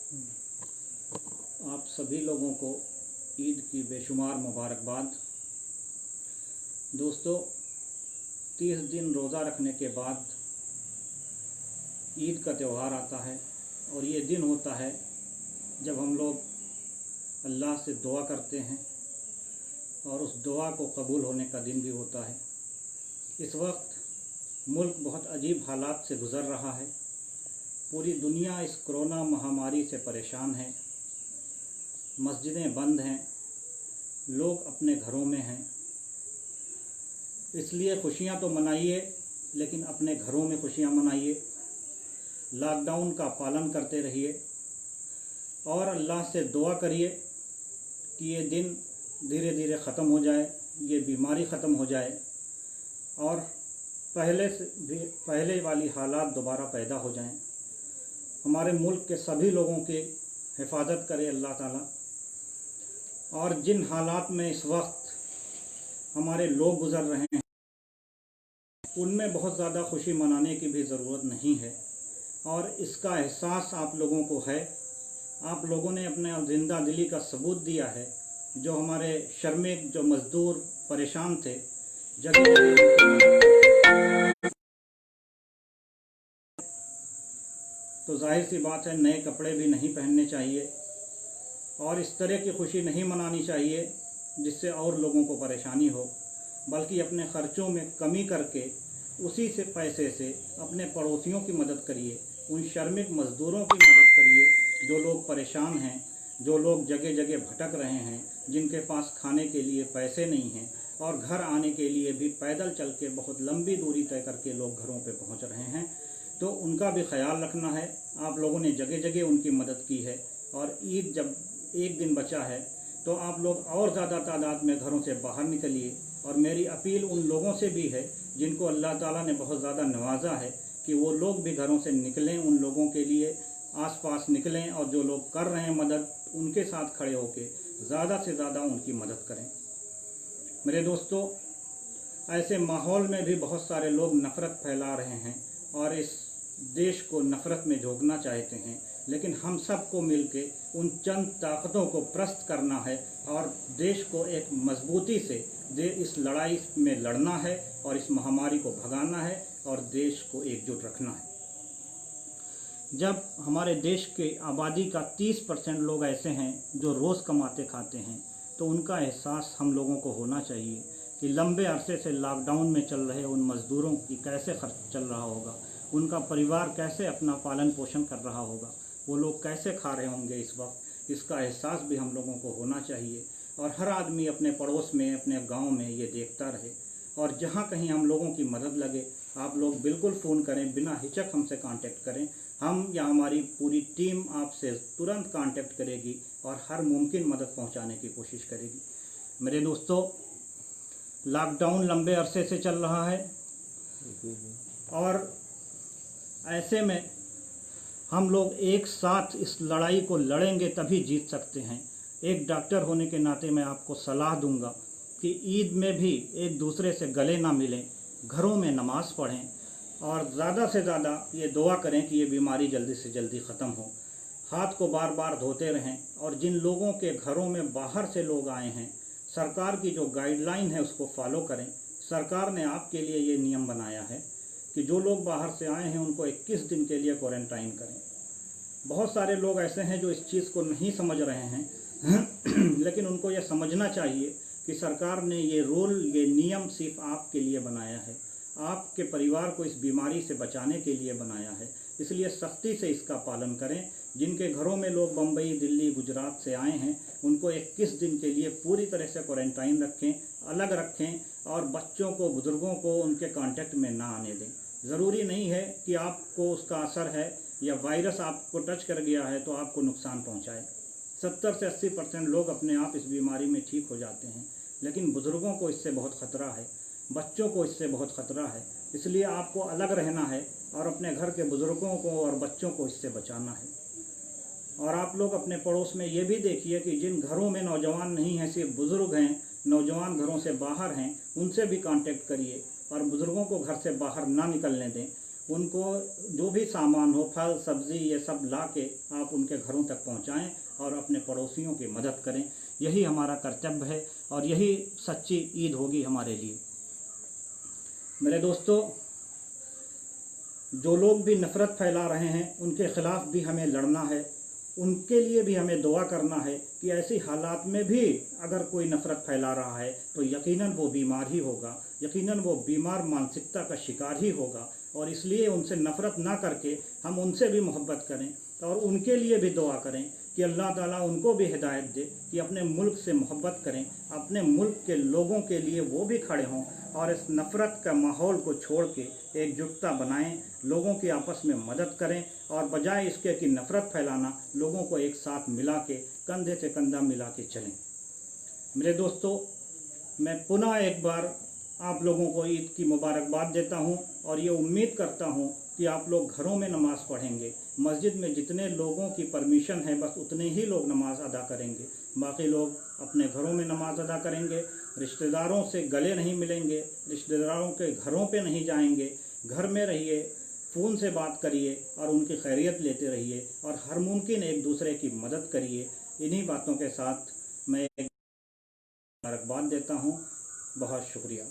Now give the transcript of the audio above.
आप सभी लोगों को ईद की बेशुमार मुबारकबाद। दोस्तों, 30 दिन रोज़ा रखने के बाद ईद का त्यौहार आता है और ये दिन होता है जब हम लोग अल्लाह से दुआ करते हैं और उस दुआ को कबूल होने का दिन भी होता है। इस वक्त मुल्क बहुत अजीब हालात से गुज़र रहा है। पूरी दुनिया इस कोरोना महामारी से परेशान है। मस्जिदें बंद हैं, लोग अपने घरों में हैं। इसलिए खुशियां तो मनाइए, लेकिन अपने घरों में खुशियां मनाइए। लॉकडाउन का पालन करते रहिए और अल्लाह से दुआ करिए कि ये दिन धीरे धीरे ख़त्म हो जाए, ये बीमारी ख़त्म हो जाए और पहले वाली हालात दोबारा पैदा हो जाएं। हमारे मुल्क के सभी लोगों की हिफाजत करे अल्लाह ताला। और जिन हालात में इस वक्त हमारे लोग गुज़र रहे हैं, उनमें बहुत ज़्यादा खुशी मनाने की भी ज़रूरत नहीं है और इसका एहसास आप लोगों को है। आप लोगों ने अपने ज़िंदा दिली का सबूत दिया है। जो हमारे श्रमिक, जो मज़दूर परेशान थे, तो जाहिर सी बात है नए कपड़े भी नहीं पहनने चाहिए और इस तरह की खुशी नहीं मनानी चाहिए जिससे और लोगों को परेशानी हो, बल्कि अपने ख़र्चों में कमी करके उसी से पैसे से अपने पड़ोसियों की मदद करिए, उन श्रमिक मज़दूरों की मदद करिए जो लोग परेशान हैं, जो लोग जगह जगह भटक रहे हैं, जिनके पास खाने के लिए पैसे नहीं हैं और घर आने के लिए भी पैदल चल के बहुत लंबी दूरी तय करके लोग घरों पे पहुंच रहे हैं। तो उनका भी ख्याल रखना है। आप लोगों ने जगह जगह उनकी मदद की है और ईद जब एक दिन बचा है तो आप लोग और ज़्यादा तादाद में घरों से बाहर निकलिए। और मेरी अपील उन लोगों से भी है जिनको अल्लाह ताला ने बहुत ज़्यादा नवाजा है कि वो लोग भी घरों से निकलें, उन लोगों के लिए आसपास निकलें और जो लोग कर रहे हैं मदद, उनके साथ खड़े होकर ज़्यादा से ज़्यादा उनकी मदद करें। मेरे दोस्तों, ऐसे माहौल में भी बहुत सारे लोग नफ़रत फैला रहे हैं और इस देश को नफ़रत में झोंकना चाहते हैं, लेकिन हम सबको मिलके उन चंद ताकतों को प्रस्त करना है और देश को एक मजबूती से इस लड़ाई में लड़ना है और इस महामारी को भगाना है और देश को एकजुट रखना है। जब हमारे देश के आबादी का 30% लोग ऐसे हैं जो रोज़ कमाते खाते हैं, तो उनका एहसास हम लोगों को होना चाहिए कि लंबे अरसे से लॉकडाउन में चल रहे उन मज़दूरों की कैसे खर्च चल रहा होगा, उनका परिवार कैसे अपना पालन पोषण कर रहा होगा, वो लोग कैसे खा रहे होंगे इस वक्त। इसका एहसास भी हम लोगों को होना चाहिए और हर आदमी अपने पड़ोस में, अपने गांव में ये देखता रहे। और जहां कहीं हम लोगों की मदद लगे, आप लोग बिल्कुल फ़ोन करें, बिना हिचक हमसे कांटेक्ट करें। हम या हमारी पूरी टीम आपसे तुरंत कांटेक्ट करेगी और हर मुमकिन मदद पहुंचाने की कोशिश करेगी। मेरे दोस्तों, लॉकडाउन लंबे अरसे से चल रहा है और ऐसे में हम लोग एक साथ इस लड़ाई को लड़ेंगे तभी जीत सकते हैं। एक डॉक्टर होने के नाते मैं आपको सलाह दूंगा कि ईद में भी एक दूसरे से गले ना मिलें, घरों में नमाज़ पढ़ें और ज़्यादा से ज़्यादा ये दुआ करें कि ये बीमारी जल्दी से जल्दी ख़त्म हो। हाथ को बार बार धोते रहें और जिन लोगों के घरों में बाहर से लोग आए हैं, सरकार की जो गाइडलाइन है उसको फॉलो करें। सरकार ने आपके लिए ये नियम बनाया है कि जो लोग बाहर से आए हैं उनको 21 दिन के लिए क्वारंटाइन करें। बहुत सारे लोग ऐसे हैं जो इस चीज़ को नहीं समझ रहे हैं लेकिन उनको यह समझना चाहिए कि सरकार ने ये रूल, ये नियम सिर्फ आपके लिए बनाया है, आपके परिवार को इस बीमारी से बचाने के लिए बनाया है। इसलिए सख्ती से इसका पालन करें। जिनके घरों में लोग बम्बई, दिल्ली, गुजरात से आए हैं, उनको 21 दिन के लिए पूरी तरह से क्वारंटाइन रखें, अलग रखें और बच्चों को, बुज़ुर्गों को उनके कांटेक्ट में ना आने दें। ज़रूरी नहीं है कि आपको उसका असर है या वायरस आपको टच कर गया है तो आपको नुकसान पहुंचाए। 70 से 80% लोग अपने आप इस बीमारी में ठीक हो जाते हैं, लेकिन बुज़ुर्गों को इससे बहुत ख़तरा है, बच्चों को इससे बहुत ख़तरा है। इसलिए आपको अलग रहना है और अपने घर के बुज़ुर्गों को और बच्चों को इससे बचाना है। और आप लोग अपने पड़ोस में ये भी देखिए कि जिन घरों में नौजवान नहीं हैं, सिर्फ बुज़ुर्ग हैं, नौजवान घरों से बाहर हैं, उनसे भी कांटेक्ट करिए और बुज़ुर्गों को घर से बाहर ना निकलने दें। उनको जो भी सामान हो, फल सब्ज़ी ये सब ला के आप उनके घरों तक पहुंचाएं और अपने पड़ोसियों की मदद करें। यही हमारा कर्तव्य है और यही सच्ची ईद होगी हमारे लिए। मेरे दोस्तों, जो लोग भी नफ़रत फैला रहे हैं उनके ख़िलाफ़ भी हमें लड़ना है, उनके लिए भी हमें दुआ करना है कि ऐसी हालात में भी अगर कोई नफ़रत फैला रहा है तो यकीनन वो बीमार ही होगा, यकीनन वो बीमार मानसिकता का शिकार ही होगा। और इसलिए उनसे नफ़रत ना करके हम उनसे भी मोहब्बत करें और उनके लिए भी दुआ करें कि अल्लाह ताला उनको भी हिदायत दे कि अपने मुल्क से मोहब्बत करें, अपने मुल्क के लोगों के लिए वो भी खड़े हों और इस नफ़रत का माहौल को छोड़ के एकजुटता बनाएं, लोगों की आपस में मदद करें और बजाय इसके कि नफ़रत फैलाना, लोगों को एक साथ मिला के कंधे से कंधा मिला के चलें। मेरे दोस्तों, मैं पुनः एक बार आप लोगों को ईद की मुबारकबाद देता हूं और ये उम्मीद करता हूं कि आप लोग घरों में नमाज़ पढ़ेंगे। मस्जिद में जितने लोगों की परमिशन है बस उतने ही लोग नमाज़ अदा करेंगे, बाकी लोग अपने घरों में नमाज़ अदा करेंगे। रिश्तेदारों से गले नहीं मिलेंगे, रिश्तेदारों के घरों पे नहीं जाएंगे, घर में रहिए, फ़ोन से बात करिए और उनकी खैरियत लेते रहिए और हर मुमकिन एक दूसरे की मदद करिए। इन्हीं बातों के साथ मैं एक मुबारकबाद देता हूँ। बहुत शुक्रिया।